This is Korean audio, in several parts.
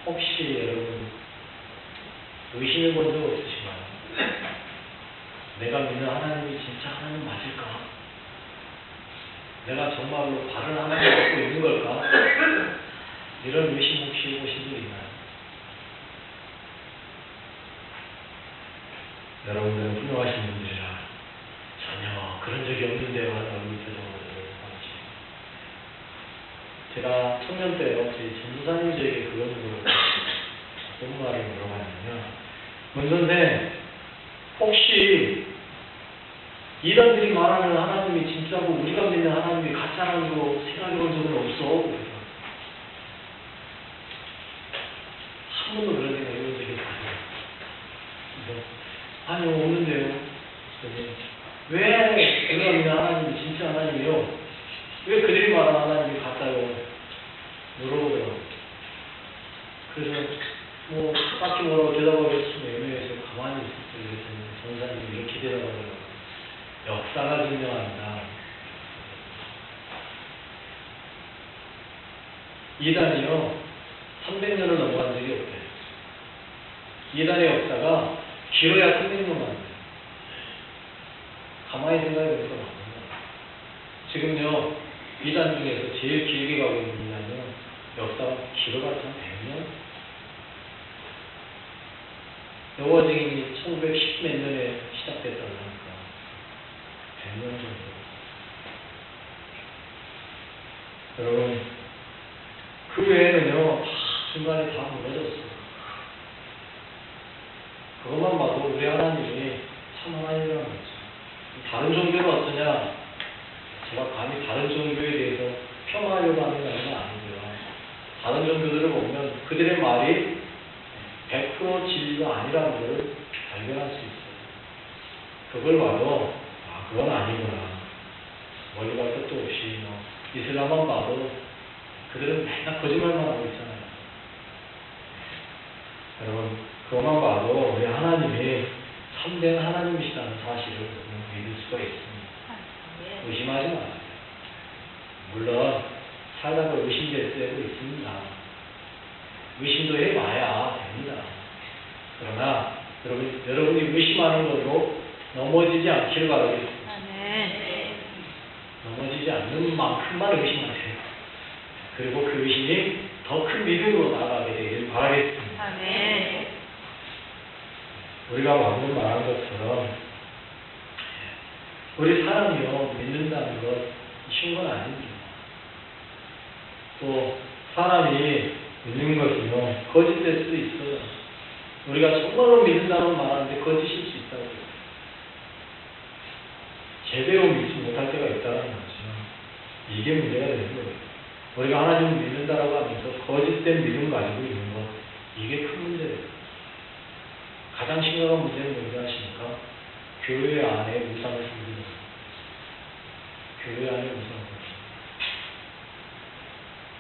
혹시 여러분 의심해 본 적 없으신가요? 내가 믿는 하나님이 진짜 하나님 맞을까? 내가 정말로 바른 하나님을 갖고 있는 걸까? 이런 의심 혹시 해보신 적 있나요? 여러분들은 훌륭하신 분들이라 전혀 그런 적이 없는데요 하는 얼굴 표정으로 하시죠. 제가 청년 때요 저희 전도사님 저에게 그런 어떤 말을 물어봤냐면 문선생 혹시 이단들이 말하는 하나님이 진짜고 우리가 믿는 하나님이 가짜라고 생각해 본 적은 없어? 한 번도 그런 생각 해본 적이 없어요. 아니요 없는데요. 왜 우리가 믿는 하나님이 진짜 하나님이요? 왜 그들이 말하는 하나님이 가짜요? 물어보더라고요. 그래서 뭐 딱히 뭐라고 대답하기가 참 애매해서 가만히 있었어요. 그랬더니 전사님이 이렇게 대답하더라고요. 역사가 증명한다. 이단이요 300년을 넘어간 적이 없대요. 이단의 역사가 길어야 300년만 돼요. 가만히 생각해보니까 맞습니다. 지금요 이단 중에서 제일 길게 가고 있는 이단은 역사가 길어봤자 100년? 여호와 증인이 1910 몇 년에 시작됐다고 하니까 100년 정도. 여러분 그 외에는요 다 중간에 다 무너졌어요. 그것만 봐도 우리 하나님이 참 하나님이라는 거죠. 다른 종교는 어떠냐? 제가 감히 다른 종교에 대해서 폄하하려고 하는 건 아니고요. 다른 종교들을 보면 그들의 말이 100% 진리가 아니라는 걸 발견할 수 있어요. 그걸 봐도 아 그건 아니구나. 멀리 갈 것도 없이 이슬람만 봐도 그들은 맨날 거짓말만 하고 있잖아요. 여러분 그것만 봐도 우리 하나님이 참된 하나님이시라는 사실을 믿을 수가 있습니다. 의심하지 마세요. 물론 살다가 의심될 때도 있습니다. 의심도 해봐야 됩니다. 그러나 여러분이 의심하는 것으로 넘어지지 않기를 바라겠습니다. 넘어지지 않는 만큼만 의심하세요. 그리고 그 의심이 더 큰 믿음으로 나아가게 되길 바라겠습니다. 우리가 방금 말한 것처럼 우리 사람이요 믿는다는 것 쉬운 건 아닙니다. 또 사람이 믿는 것은요 거짓될 수도 있어요. 우리가 정말로 믿는다고 말하는데 거짓일 수 있다고 해요. 제대로 믿지 못할 때가 있다는 거죠. 이게 문제가 되는 거예요. 우리가 하나님을 믿는다라고 하면서 거짓된 믿음 가지고 있는 것 이게 큰 문제예요. 가장 심각한 문제는 뭔지 아십니까? 교회 안에 우상을 섬기는 거예요. 교회 안에 우상을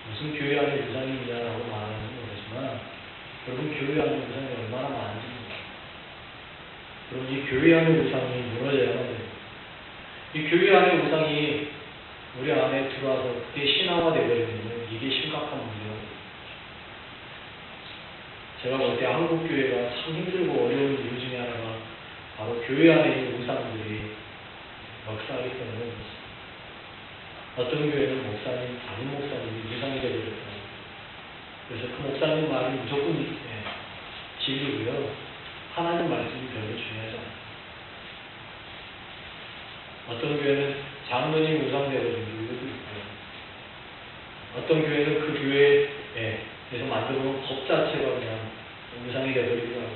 무슨 교회 안에 우상이 있냐라고 말하는지 모르지만 여러분 교회 안에 우상이 얼마나 많은지 몰라요. 여러분 이 교회 안에 우상이 무너져야만 돼요. 이 교회 안에 우상이 우리 안에 들어와서 그게 신앙화 되어버리면 이게 심각한 문제예요. 제가 볼 때 한국 교회가 참 힘들고 어려운 이유 중에 하나가 바로 교회 안에 있는 우상들이 역사하기 때문에 그렇습니다. 어떤 교회는 목사님, 담임 목사님이 우상이 되어버렸다. 그래서 그 목사님 말이 무조건 진리고요. 하나님 말씀이 별로 중요하지 않아요. 어떤 교회는 장로님 우상 되어버린 교회도 있고요. 어떤 교회는 그 교회에서 만들어놓은 법 자체가 그냥 우상이 되어버리기도 하고.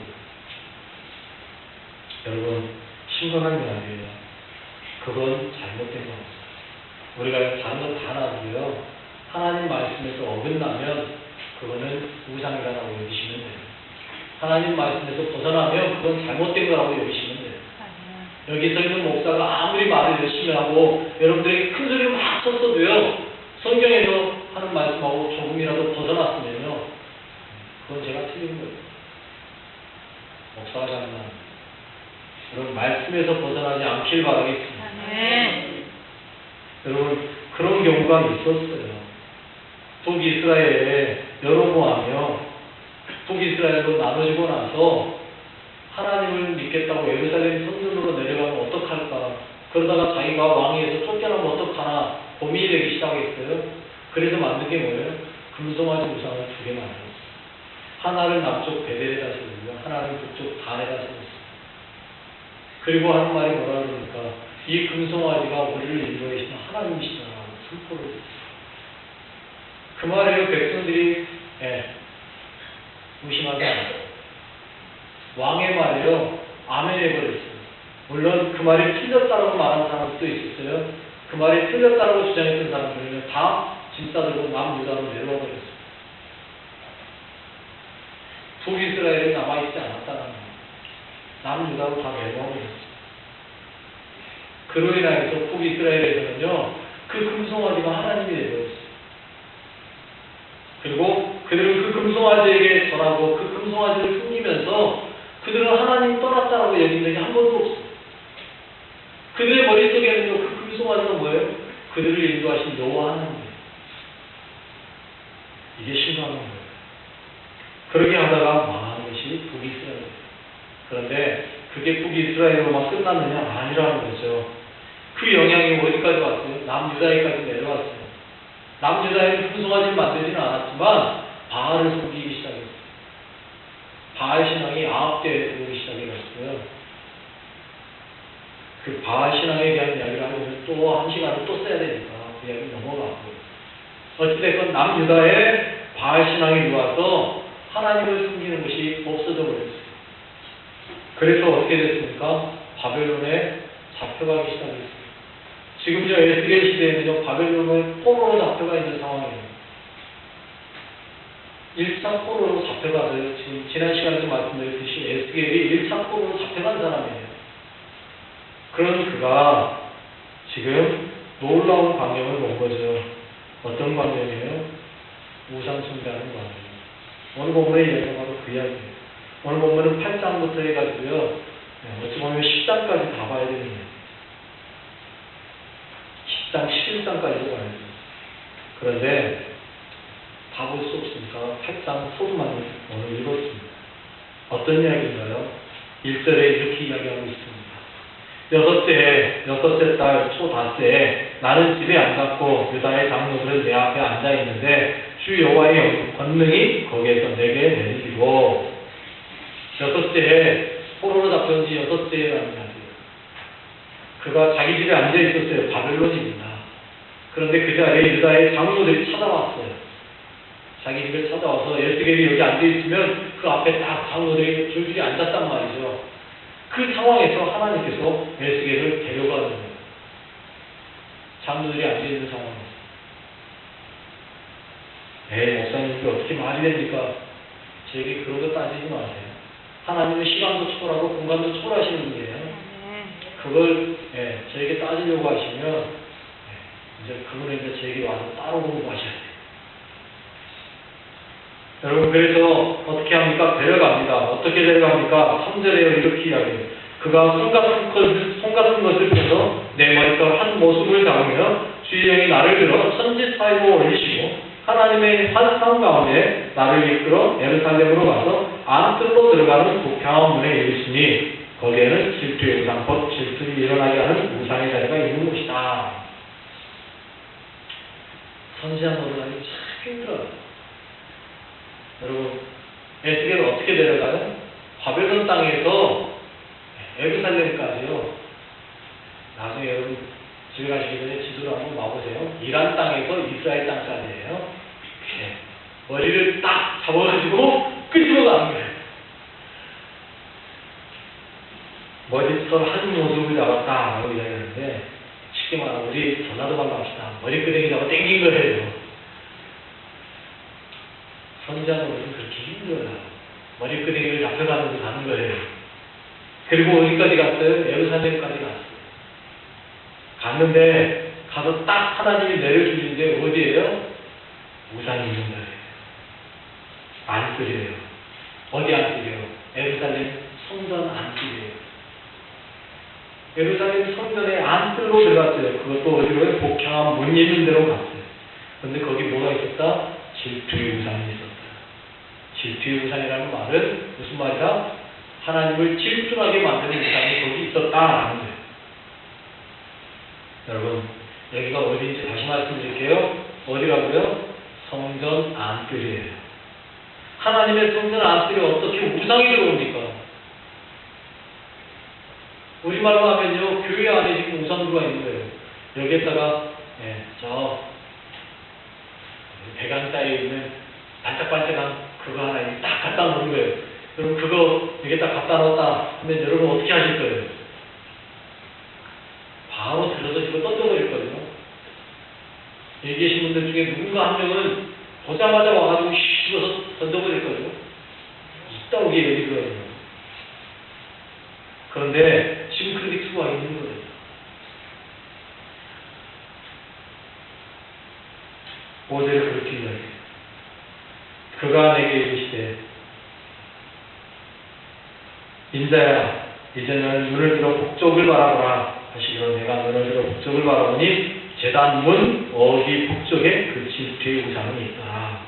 여러분 심각한 이야기예요. 그건 잘못된 겁니다. 우리가 다른 건 다 놔두고요. 하나님 말씀에서 어긋나면 그거는 우상이라고 여기시면 돼요. 하나님 말씀에서 벗어나면 그건 잘못된 거라고 여기시면 돼요. 여기서 있는 목사가 아무리 말을 열심히 하고 여러분들에게 큰 소리를 막 쳤어도요. 성경에서 하는 말씀하고 조금이라도 벗어났으면요. 그건 제가 틀린 거예요. 목사가 잘못한 여러분 말씀에서 벗어나지 않길 바라겠습니다. 여러분 그런 경우가 있었어요. 북이스라엘에 여로보암이요 북이스라엘로 나눠지고 나서 하나님을 믿겠다고 예루살렘 성전으로 내려가면 어떡할까? 그러다가 자기가 왕위에서 쫓겨나면 어떡하나 고민이 되기 시작했어요. 그래서 만든 게 뭐예요? 금송아지 우상을 두 개 만들었어요. 하나를 남쪽 베델에다 세우고 하나를 북쪽 단에다 세웠어요. 그리고 하는 말이 뭐라 그러니까 이 금송아지가 우리를 인도해 계신 하나님이시다라고 선포를 했어요. 그 말이에요. 백성들이 무심하지 않아요. 왕의 말이요. 아멘 해버렸어요. 물론 그 말이 틀렸다고 말하는 사람도 있었어요. 그 말이 틀렸다고 주장했던 사람들은 다 짐 싸들고 남유다로 내려와 버렸어요. 북이스라엘이 남아있지 않았다는 거예요. 남유다로 다 내려와 버렸어요. 그로 인하여서 북이스라엘에서는요. 그 금송아지가 하나님이 되어버렸어요. 그리고 그들은 그 금송아지에게 절하고 그 금송아지를 숨기면서 그들은 하나님 떠났다라고 여긴 적이 한 번도 없어요. 그들의 머릿속에는요, 그 금송아지가 뭐예요? 그들을 인도하신 여호와 하나님이에요. 이게 신앙인 거예요. 그렇게 하다가 망하는 것이 북이스라엘이에요. 그런데 그게 북이스라엘로만 끝났느냐? 아니라는 거죠. 그 영향이 어디까지 왔어요? 남유다에까지 내려왔어요. 남유다에는 금송아지를 만들지는 않았지만 바알을 섬기기 시작했어요. 바알 신앙이 아합대에 오기 시작해갔어요. 그 바알 신앙에 대한 이야기를 하면 또 한 시간을 또 써야 되니까 그 이야기 넘어가고 어찌됐건 남유다에 바알 신앙이 들어와서 하나님을 숨기는 것이 없어져 버렸어요. 그래서 어떻게 됐습니까? 바벨론에 잡혀가기 시작했어요. 지금 저 에스겔 시대에는요, 바벨론에 포로로 잡혀가 있는 상황이에요. 1차 포로로 잡혀가서요. 지금 지난 시간에도 말씀드렸듯이 에스겔이 1차 포로로 잡혀간 사람이에요. 그런 그가 지금 놀라운 광경을 본 거죠. 어떤 광경이에요? 우상 숭배하는 광경. 오늘 본문의 이야기가 바로 그 이야기예요. 오늘 본문은 8장부터 해가지고요. 어찌 보면 10장까지 다 봐야 되는 거예요. 10장, 11장까지도 봐야 돼요. 그런데 다 볼 수 없으니까 8장 소두만 오늘 읽었습니다. 어떤 이야기인가요? 1절에 이렇게 이야기하고 있습니다. 여섯째 달 초닷새에 나는 집에 앉았고 유다의 장로들은 내 앞에 앉아있는데 주 여호와의 권능이 거기에서 내게 내리고 여섯째에 포로로 잡혀온 지 여섯째라는 이야기예요. 그가 자기 집에 앉아있었어요. 바벨론입니다. 그런데 그 자리에 유다의 장로들이 찾아왔어요. 자기 집에 찾아와서 에스겔이 여기 앉아있으면 그 앞에 딱 장로들이 줄줄이 앉았단 말이죠. 그 상황에서 하나님께서 에스겔을 데려가는 거예요. 장로들이 앉아있는 상황에서. 목사님 이게 어떻게 말이 됩니까? 저에게 그런 거 따지지 마세요. 하나님은 시간도 초월하고 공간도 초월하시는 분이에요. 그걸 저에게 따지려고 하시면 이제 그분은 이제 저에게 와서 따로 공부하셔야 돼요. 여러분 그래서 어떻게 합니까? 데려갑니다. 어떻게 데려갑니까? 3절에 이렇게 이야기해요. 그가 손 같은 것을 펴서 내 머리털 한 모습을 잡으며 주의 영이 나를 들어 천지 사이로 올리시고 하나님의 환상 가운데 나를 이끌어 예루살렘으로 가서 안뜰로 들어가는 북향한 문에 이르시니 거기에는 질투의 우상, 곧 질투를 일어나게 하는 우상의 자리가 있는 곳이다. 선지자 노릇하기 참 힘들어요. 여러분, 에스겔을 어떻게 데려가요? 바벨론 땅에서 예루살렘까지요. 나중에 여러분 집에 가시기 전에 지도를 한번 봐보세요. 이란 땅에서 이스라엘 땅까지예요. 머리를 딱 잡아가지고 끄집어 가는 거예요. 머리털 한 모습을 잡았다 라고 이야기하는데 쉽게 말하면 우리 전라도말로 합시다. 머리끄댕이 잡아 땡긴 거예요. 선지자는 그렇게 힘들어요. 머리끄댕이를 잡혀가는 데 가는 거예요. 그리고 어디까지 갔어요? 예루살렘까지 갔어요. 갔는데 가서 딱 하나님이 내려주는데 어디예요? 우상이 있는 거예요. 안뜰이에요. 어디 안뜰이에요? 예루살렘 성전 안뜰이에요. 예루살렘 성전의 안뜰로 들어갔어요. 그것도 어디로요? 복향한 문 있는 데로 갔어요. 그런데 거기 뭐가 있었다? 질투의 우상이 있었다. 질투. 질투의 우상이라는 말은 무슨 말이다? 하나님을 질투하게 만드는 우상이 거기 있었다라는 거예요. 여러분, 여기가 어디인지 다시 말씀드릴게요. 어디라고요? 성전 안뜰이에요. 하나님의 성전 안뜰에 어떻게 우상이 들어옵니까? 우리말로 하면요, 교회 안에 지금 우상 들어와 있는 거예요. 여기에다가 저 배관자에 있는 반짝반짝한 그거 하나 딱 갖다 놓은 거예요. 여러분 그거 여기 딱 갖다 놓았다 하면 여러분 어떻게 하실 거예요? 바로 들어서 지금 던져버릴 거예요. 여기 계신 분들 중에 누군가 한 명은 보자마자 와가지고 씹어서 던져버릴 거예요. 이따오게 여기 들어있는. 그런데 지금 그렇게 수가 있는 거예요. 오절을 그렇게 이야기해요. 그가 내게 이르시되 인자야 이제는 눈을 들어 북쪽을 바라보라 하시기로 내가 눈을 들어 북쪽을 바라보니 제단문 어디 북쪽에 그 질투의 우상이 있더라.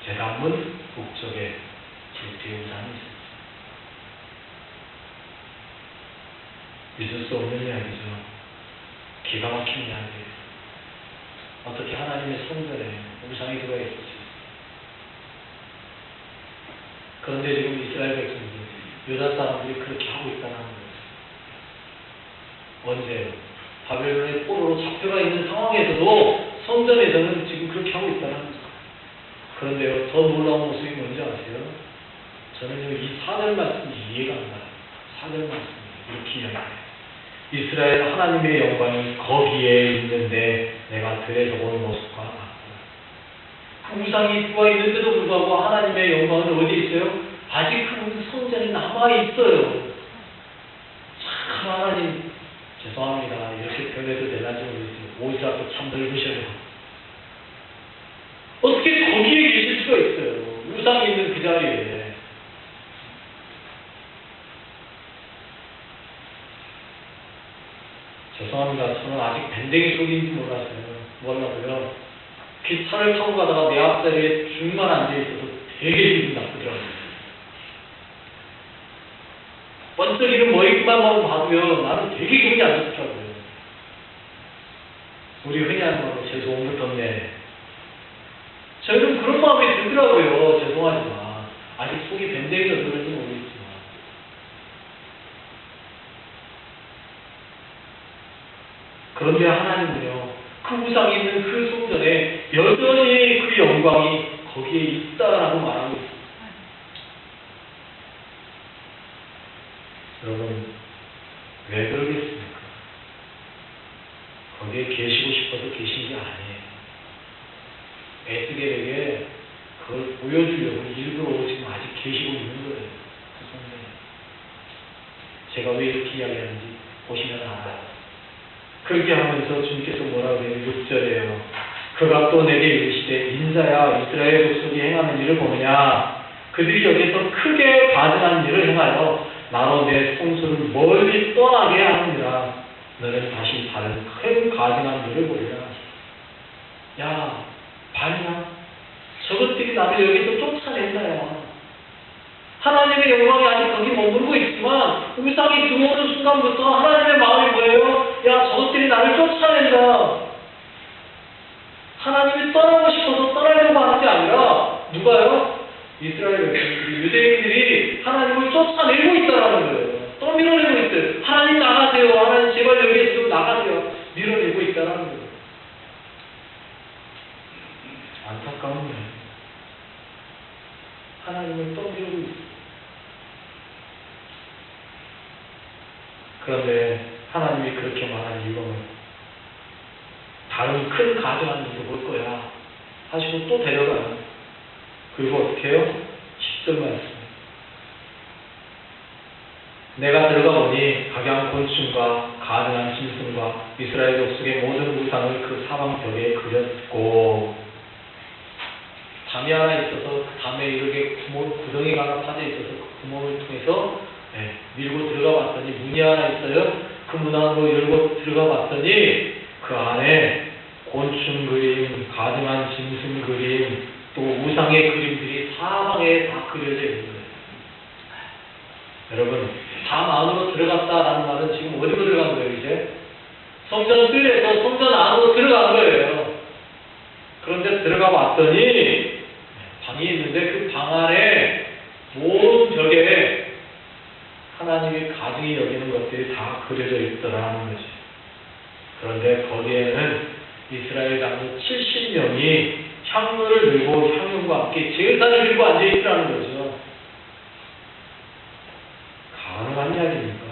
제단문 북쪽에 질투의 우상이 있었다. 믿을 수 없는 이야기죠. 기가 막힌 이야기예요. 어떻게 하나님의 성전에 우상이 들어가 있을지. 그런데 지금 이스라엘 백성들, 유다 사람들이 그렇게 하고 있다는 거예요. 언제요? 바벨론의 포로로 잡혀가 있는 상황에서도 성전에서는 지금 그렇게 하고 있다는 거예요. 그런데요, 더 놀라운 모습이 뭔지 아세요? 저는요, 이 4절 말씀이 이해가 안 가요. 4절 말씀이 이렇게 이야기해요. 이스라엘 하나님의 영광이 거기에 있는데 내가 들에서 본 모습과 같구나. 그 우상이 들어와 있는데도 불구하고 하나님의 영광은 어디 있어요? 아직 그 성전이 남아있어요. 참 하나님 죄송합니다. 이렇게 표현해도 되는지 모르겠어요. 옷이라도 참 넓으셔요. 어떻게 거기에 계실 수가 있어요? 우상이 있는 그 자리에. 죄송합니다. 저는 아직 밴댕이 속인지 몰라서요. 기차를 타고 가다가 내 앞자리에 줄만 앉아있어서 되게 기분 나쁘더라고요. 번쩍이는 머리만 봐도요, 나는 되게 기분이 안 좋더라고요. 우리 흔히 하는 말로 죄송한 것 없네. 저는 그런 마음이 들더라고요. 죄송하지만. 아직 속이 밴댕이가 들을지 모르겠지만. 그런데 하나님은요, 그 우상이 있는 그 성전에 여전히 그 영광이 거기에 있다라고 말하고 있습니다. 여러분, 왜 그러겠습니까? 거기에 계시고 싶어서 계신 게 아니에요. 에스겔에게 그걸 보여주려고 일부러 지금 아직 계시고 있는 거예요. 그 성전에. 제가 왜 이렇게 이야기하는지 보시면 알아요. 그렇게 하면서 주님께서 뭐라고 해요? 6절에요. 그가 또 내게 이르시되 인자야 이스라엘 족속이 행하는 일을 보느냐. 그들이 여기서 크게 가증한 일을 행하여 나로 내 성소를 멀리 떠나게 하느니라. 너는 다시 다른 큰 가증한 일을 보리라. 야, 봤냐? 저것들이 나를 여기서 쫓아낸다야. 하나님의 영광이 아직 거기 머물고 있지만 우상이 들어오는 순간부터 하나님의 마음이 뭐예요? 야, 저것들이 나를 쫓아낸다. 하나님이 떠나고 싶어서 떠나려고 하는 게 아니라 누가요? 이스라엘 백성들이, 유대인들이 하나님을 쫓아내고 있다는 거예요. 또 밀어내고 있어요. 하나님 나가세요. 하나님 제발 여기에서 좀 나가세요. 밀어내고 있다는 거예요. 안타까운 거예요. 하나님을 또 밀고 있어요. 그런데 하나님이 그렇게 말한 이유는 다른 큰 가증한 일을 볼 거야 하시고 또 데려가요. 그리고 어떻게 해요? 10절 말씀. 내가 들어가 보니 각양 곤충과 가증한 짐승과 이스라엘 족속의 모든 우상을 그 사방 벽에 그렸고, 담이 하나 있어서 그 담에 이렇게 구덩이가 하나 파져 있어서 그 구멍을 통해서 밀고 들어가 봤더니 문이 하나 있어요. 그 문 안으로 열고 들어가 봤더니 그 안에 곤충 그림, 가증한 짐승 그림, 또 우상의 그림들이 다 사방에 다 그려져 있는 거예요. 여러분, 담 안으로 들어갔다라는 말은 지금 어디로 들어간 거예요, 이제? 성전 뜰에서 성전 안으로 들어간 거예요. 그런데 들어가 봤더니 방이 있는데 그 방 안에 모든 벽에 하나님의 가증히 여기는 것들이 다 그려져 있더라는 거지. 그런데 거기에는 이스라엘 장로 70명이 향로를 들고 향연과 함께 제사를 들고 앉아있더라는 거죠. 가능한 이야기입니까?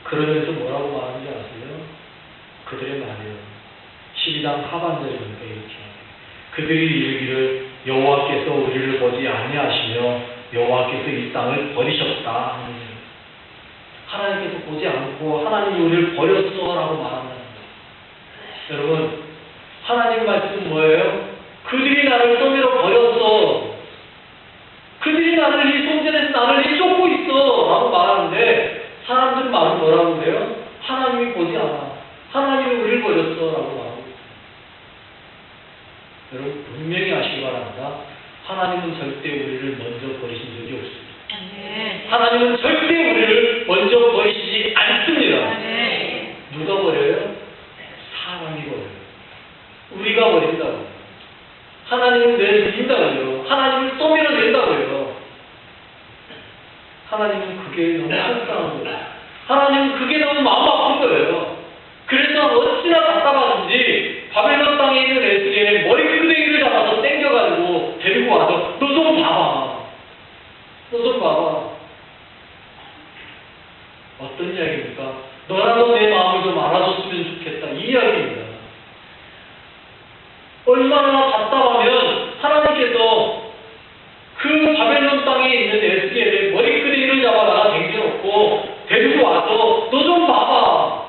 그러면서 뭐라고 말하는지 아세요? 그들의 말이에요. 12장 하반절입니까? 이렇게. 그들이 이르기를 여호와께서 우리를 보지 아니하시며 여호와께서 이 땅을 버리셨다. 하나님께서 보지 않고 하나님이 우리를 버렸어 라고 말한다는 거예요. 여러분, 하나님 말씀은 뭐예요? 그들이 나를 떠밀어 버렸어. 그들이 나를 이 성전에서 나를 쫓고 있어 라고 말하는데 사람들 말은 뭐라고 그래요? 하나님이 보지 않아. 하나님이 우리를 버렸어 라고 말하고 있어요. 여러분, 분명히 아시기 바랍니다. 하나님은 절대 우리를 먼저 버리신 적이 없습니다. 하나님은 절대 우리를 먼저 버리시지 않습니다. 누가 버려요? 사람이 버려요. 우리가 버린다고. 하나님은 내버린다고요. 하나님을 떠밀어낸다고요. 하나님은 그게 너무 속상한 거예요. 하나님은 그게 너무 마음 아픈 거예요. 그래서 어찌나 답답하든지 바벨론 땅에 있는 에스겔의 머리끄댕이를 잡아서 땡겨가지고 데리고 와서 너 좀 봐봐. 너 좀 봐봐. 어떤 이야기입니까? 너라도 내 마음을 좀 알아줬으면 좋겠다. 이 이야기입니다. 얼마나 답답하면 하나님께서 그 바벨론 땅에 있는 에스겔의 머리끄댕이를 잡아다가 댕겨놓고 데리고 와서 너 좀 봐봐.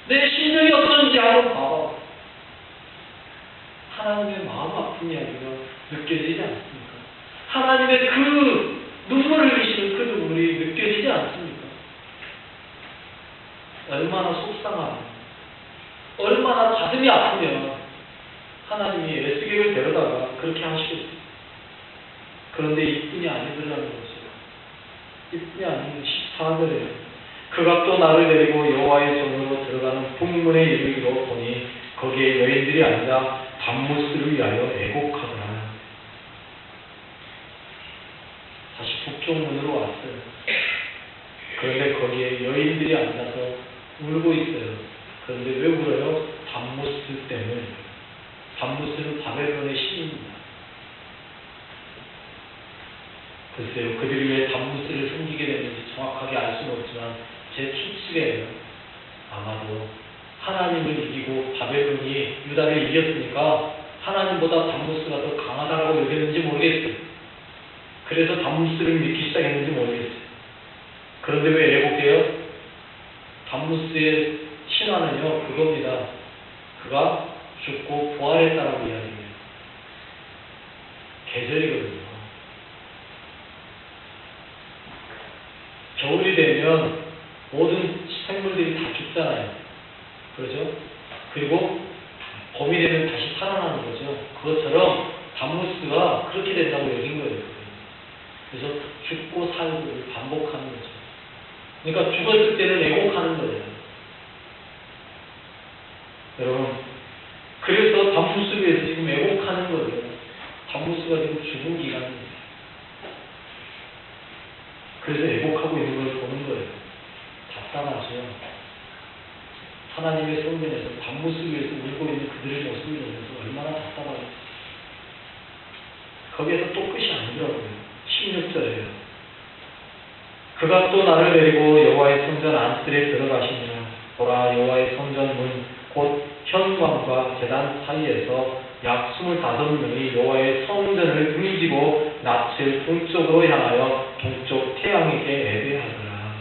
내 심정이 어떤지 한번 봐봐. 하나님의 마음 아픈 이야기가 느껴지지 않습니까? 하나님의 그 눈물을 흘리시는 그 눈물이 느껴지지 않습니까? 얼마나 속상하며 얼마나 가슴이 아프면 하나님이 에스겔을 데려다가 그렇게 하시겠어요. 그런데 이뿐이 아니더라는 거죠. 이뿐이 아닌 14절에 그가 또 나를 데리고 여호와의 전으로 들어가는 북문에 이르기로 보니 거기에 여인들이 앉아 밤무스를 위하여 애곡하더라. 다시 북쪽문으로 왔어요. 그런데 거기에 여인들이 앉아서 울고 있어요. 그런데 왜 울어요? 밤무스 때문에. 밤무스는 바벨론의 신입니다. 글쎄요, 그들이 왜 밤무스를 섬기게 됐는지 정확하게 알 수는 없지만 제 추측이에요. 아마도 하나님을 이기고 바벨론이 유다를 이겼으니까 하나님보다 밤무스가 더 강하다고 여겼는지 모르겠어요. 그래서 밤무스를 믿기 시작했는지 모르겠어요. 그런데 왜 애곡해요? 밤무스의 신화는요, 그겁니다. 그가 죽고 부활했다라고 이야기해요. 계절이거든요. 겨울이 되면 모든 생물들이 다 죽잖아요. 그렇죠? 그리고 봄이 되면 다시 살아나는 거죠. 그것처럼 밤무스가 그렇게 된다고 여긴 거예요. 그래서 죽고 살고를 반복하는 거죠. 그러니까 죽었을 때는 애곡하는 거예요. 여러분, 그래서 밤무스를 위해서 지금 애곡하는 거예요. 밤무스가 지금 죽은 기간입니다. 그래서 애곡하고 있는 걸 보는 거예요. 답답하죠. 하나님의 성전에서 밤무스를 위해서 울고 있는 그들의 모습을 보면서 얼마나 답답하겠어요. 거기에서 또 끝이 아니더라고요. 16절에요. 그가 또 나를 데리고 여호와의 성전 안뜰에 들어가시니라. 보라, 여호와의 성전 문 곧 현관과 제단 사이에서 약 25명이 여호와의 성전을 등지고 낯을 동쪽으로 향하여 동쪽 태양에게 예배하더라.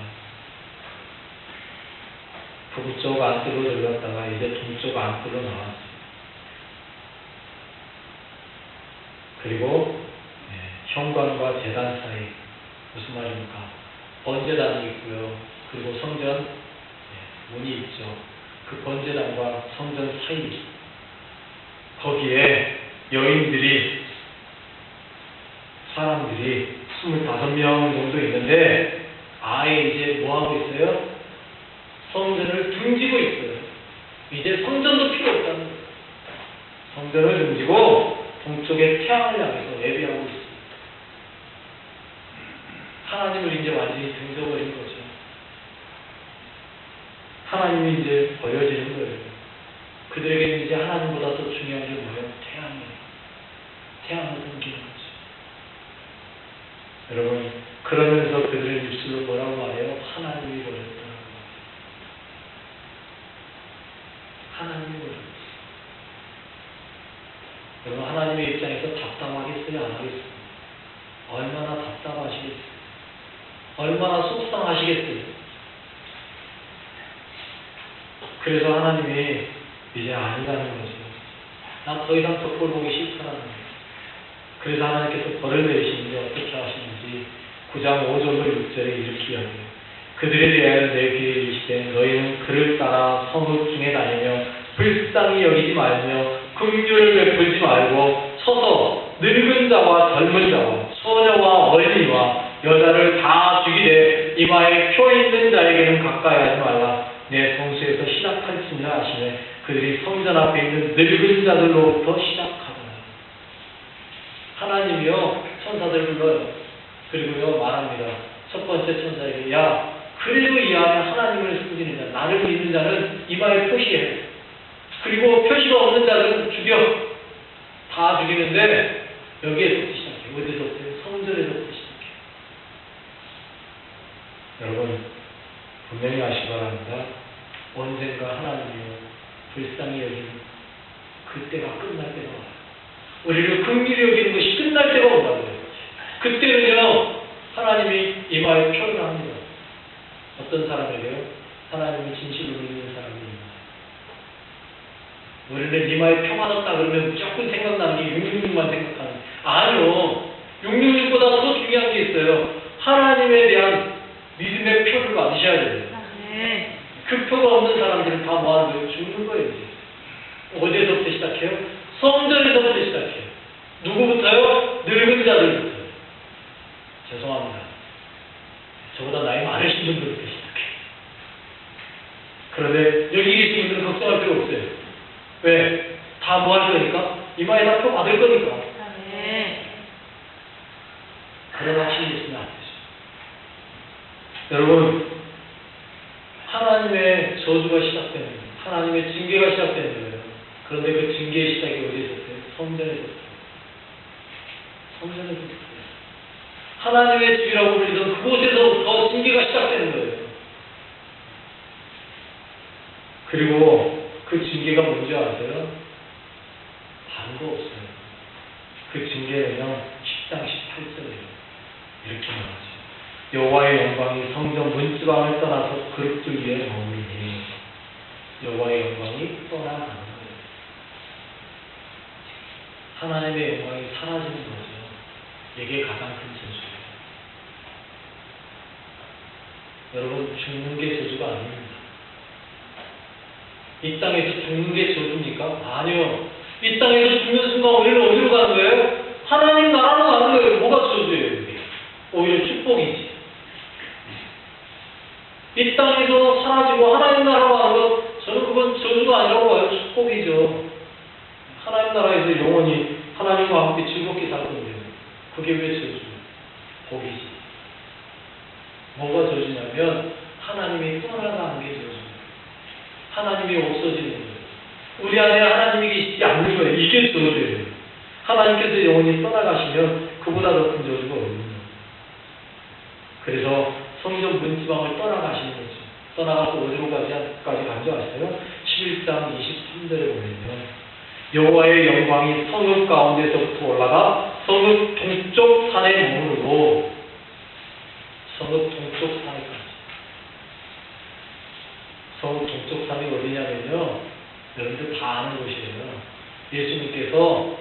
북쪽 안뜰로 들어갔다가 이제 동쪽 안뜰로 나왔어요. 그리고 현관과 제단 사이, 무슨 말입니까? 번제단이 있고요. 그리고 성전 문이 있죠. 그 번제단과 성전 사이, 거기에 여인들이 사람들이 25명 정도 있는데 아예 이제 뭐 하고 있어요? 성전을 등지고 있어요. 이제 성전도 필요 없다는 거예요. 성전을 등지고 동쪽의 태양을 향해서 예배하고 있습니다. 하나님을 이제 완전히 등져버린 거죠. 하나님이 이제 버려지는 거예요. 그들에게는 이제 하나님보다 더 중요한 게 뭐예요? 태양이에요. 태양을 섬기는 거죠. 여러분, 그러면서 그들의 입술로 뭐라고 말해요? 하나님이 버렸다는 거예요. 하나님이 버렸어요. 여러분, 하나님의 입장에서 답답하겠어요? 안 하겠어요? 얼마나 답답하시겠어요? 얼마나 속상하시겠어요? 그래서 하나님이 이제 아니라는 거죠. 나 더 이상 덕볼 보기 싫다라는 거예요. 그래서 하나님께서 벌을 내리시는데 어떻게 하시는지 9장 5절로 6절에 이렇게 이야기해요. 그들에 대하여 내 귀에 이르시되 너희는 그를 따라 성읍 중에 다니며 불쌍히 여기지 말며 긍휼을 베풀지 말고 서서 늙은 자와 젊은 자와 소녀와 어린이와 여자를 다 죽이되 이마에 표 있는 자에게는 가까이 하지 말라. 내 성수에서 시작할지니라 하시네. 그들이 성전 앞에 있는 늙은 자들로부터 시작하더라. 하나님이요 천사들 불러요. 그리고요 말합니다. 첫 번째 천사에게 야 그래도 이 안에 하나님을 숨기는 자 나를 믿는 자는 이마에 표시해. 그리고 표시가 없는 자들은 죽여. 다 죽이는데 여기에서부터 시작해. 어디서부터? 성전에서부터 시작해. 여러분 분명히 아시기 바랍니다. 언젠가 하나님이요 불쌍히 여기는 그때가 끝날 때가 와요. 우리를 긍휼히 여기는 것이 끝날 때가 온다고요. 그때는요 하나님이 이마에 표를 합니다. 어떤 사람에게요? 하나님을 진실로 믿는 사람입니다. 우리는 이마에 표 받았다 그러면 무조건 생각나는 게 666만 생각하는. 아니요. 666보다 더 중요한 게 있어요. 하나님에 대한 믿음의 표를 받으셔야 돼요. 그 표가 없는 사람들은 다 뭐하는 거예요? 죽는 거예요. 이제. 어디에서부터 시작해요? 성전에서부터 시작해요. 누구부터요? 늙은 자들부터. 죄송합니다. 저보다 나이 많으신 분들부터 시작해요. 그런데 여기 계신 분들은 걱정할 필요 없어요. 왜? 다 뭐 할 거니까? 이마에 다 표 받을 거니까. 그런 확신이 있으면 안 되죠. 여러분, 하나님의 저주가 시작되는 거예요. 하나님의 징계가 시작되는 거예요. 그런데 그 징계의 시작이 어디에서부터요? 성전에서부터. 성전에서부터. 하나님의 집이라고 불리던 그곳에서부터 징계가 시작되는 거예요. 그리고 그 징계가 뭔지 아세요? 다른 거 없어요. 그 징계는요, 10장 18절이에요. 이렇게 말하죠. 여호와의 영광이 성전 문지방을 떠나서 그릇들 위에 머무르니 여호와의 영광이 떠나가는 거예요. 하나님의 영광이 사라지는 거죠. 이게 가장 큰 저주예요. 여러분 죽는 게 저주가 아닙니다. 이 땅에서 죽는 게 저주입니까? 아니요. 이 땅에서 죽는 순간 우리는 어디로 가는 거예요? 하나님 나라로 가는 거예요. 뭐가 저주예요? 이게? 오히려 축복이지. 이 땅에서 사라지고 하나님 나라로 가는 것, 저는 그건 저주가 아니라고 봐요. 축복이죠. 하나님 나라에서 영원히 하나님과 함께 즐겁게 살 건데요. 그게 왜 저주예요? 복이지. 뭐가 저주냐면 하나님이 떠나가는 게 저주예요. 하나님이 없어지는 거예요. 우리 안에 하나님이 계시지 않는 거예요. 이게 저주예요. 하나님께서 영원히 떠나가시면 그보다 더 큰 저주가 없는 거예요. 그래서 성전 문지방을 떠나가시는 거죠. 떠나가서 어디로까지 간지 아세요? 11장 23절에 보면요. 여호와의 영광이 성읍 가운데서부터 올라가 성읍 동쪽 산에 머무르고 성읍 동쪽 산에까지. 성읍 동쪽 산이 어디냐면요. 여러분들 다 아는 곳이에요. 예수님께서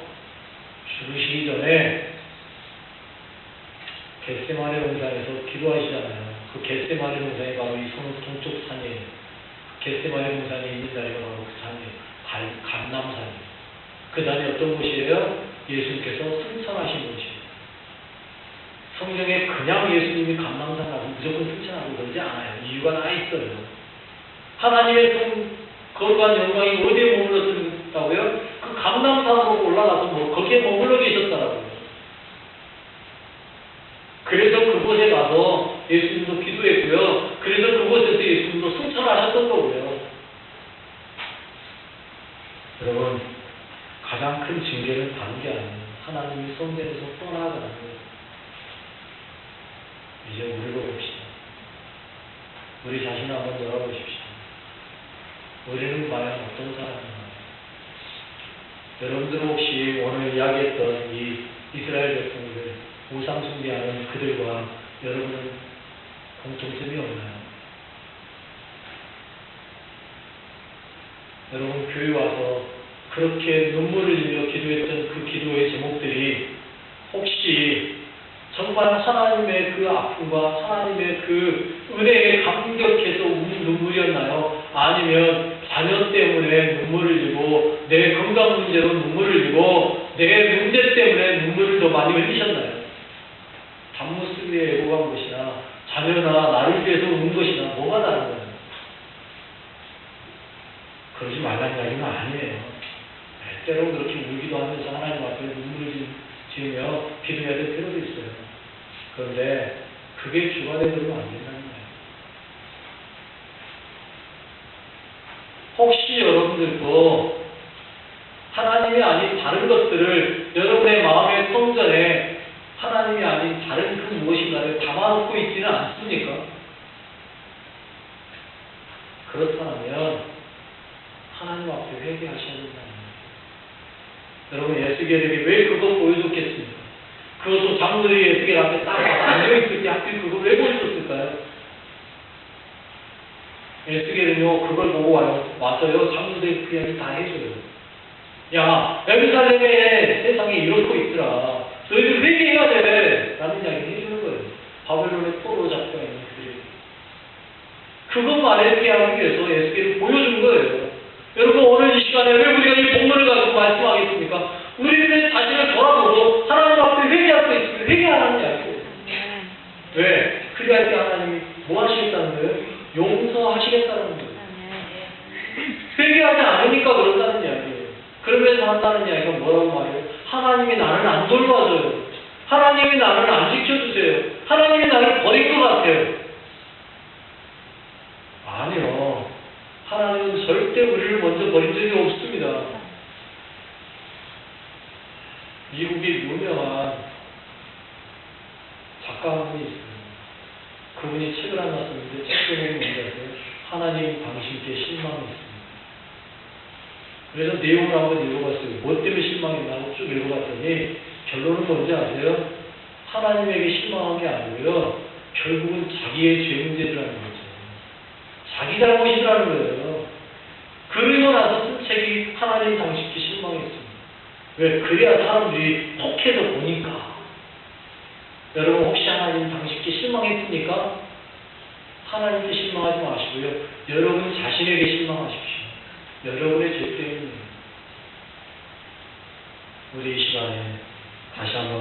죽으시기 전에 겟세마네 동산에서 기도하시잖아요. 그 겟세마네 동산이 바로 이 성읍 동쪽 산이에요. 겟세마네 동산이 있는 자리가 바로 그 산이에요. 감람산이에요. 그 산이 어떤 곳이에요? 예수님께서 승천하신 곳이에요. 성경에 그냥 예수님이 감람산 가서 무조건 승천하고 그러지 않아요. 이유가 다 있어요. 하나님의 거룩한 영광이 어디에 머물렀다고요? 그 감람산으로 올라가서 거기에 머물러 계셨더라고요. 그래서 그곳에 가서 예수님도 기도했고요. 그래서 그곳에서 예수님도 승천하셨던 거고요. 여러분, 가장 큰 징계는 다른 게 아니에요. 하나님이 성전에서 떠나가는 거예요. 이제 우리로 봅시다. 우리 자신을 한번 돌아보십시오. 우리는 과연 어떤 사람인가? 여러분들 혹시 오늘 이야기했던 이 이스라엘 백성들, 우상 숭배하는 그들과 여러분은 공통점이 없나요? 여러분 교회 와서 그렇게 눈물을 흘리며 기도했던 그 기도의 제목들이 혹시 정말 하나님의 그 아픔과 하나님의 그 은혜에 감격해서 우는 눈물이었나요? 아니면 자녀 때문에 눈물을 흘리고 내 건강 문제로 눈물을 흘리고 내 문제 때문에 눈물을 더 많이 흘리셨나요? 잠못 위에 애고간 것이나 자녀나 나를 위해서 우는 것이나 뭐가 다른 거예요? 그러지 말라는 이야기는 아니에요. 때로는 그렇게 울기도 하면서 하나님 앞에 눈물을 지으며 기도해야 될 필요도 있어요. 그런데 그게 주가 되면 안 된다는 거예요. 혹시 여러분들도 하나님이 아닌 다른 것들을 여러분의 마음의 성전에 하나님이 아닌 다른 그 무엇인가를 담아놓고 있지는 않습니까? 그렇다면 하나님 앞에 회개하셔야 된다는 거예요. 여러분 에스겔에게 왜 그거 보여줬겠습니까? 그것도 장로들이 에스겔 앞에 딱 앉아있을 때 하필 그걸 왜 보여줬을까요? 에스겔은요 그걸 보고 와서요 장로들이 그 이야기 다 해줘요. 야 예루살렘에 세상에 이렇고 있더라. 너희들 회개해야 돼. 라는 이야기 해주는 거예요. 바벨론의 포로 잡혀있는 그들이. 그것만 회개하기 위해서 에스겔을 보여준 거예요. 여러분 오늘 이 시간에 왜 우리가 이 본문을 가지고 말씀하겠습니까? 우리는 자신을 돌아보고 하나님 앞에 회개할 수 있으면 회개하라는 이야기예요. 왜? 그리할 때 하나님이 뭐 하시겠다는 거예요? 용서하시겠다는 거예요. 회개하지 않으니까 그런다는 이야기예요. 그러면서 한다는 이야기가 뭐라고 말해요? 하나님이 나를 안 돌봐줘요. 하나님이 나를 안 지켜주세요. 하나님이 나를 버린 것 같아요. 아니요. 하나님은 절대 우리를 먼저 버린 적이 없습니다. 미국의 유명한 작가 한 분이 있어요. 그분이 책을 하나 썼는데 책 제목이 뭔지 아세요? 하나님 당신께 실망이 있습니다. 그래서 내용을 한번 읽어봤어요. 뭐 때문에 실망했나 쭉 읽어봤더니 결론은 뭔지 아세요? 하나님에게 실망한 게 아니고요. 결국은 자기의 죄 문제라는 거죠. 자기 잘못이라는 거예요. 그러고 나서 쓴 책이 하나님 당신께 실망했습니다. 왜? 그래야 사람들이 혹해서 보니까. 여러분 혹시 하나님 당신께 실망했습니까? 하나님께 실망하지 마시고요. 여러분 자신에게 실망하십시오. 여러분의 죄 때문이에요. 우리 이 시간에 다시 한번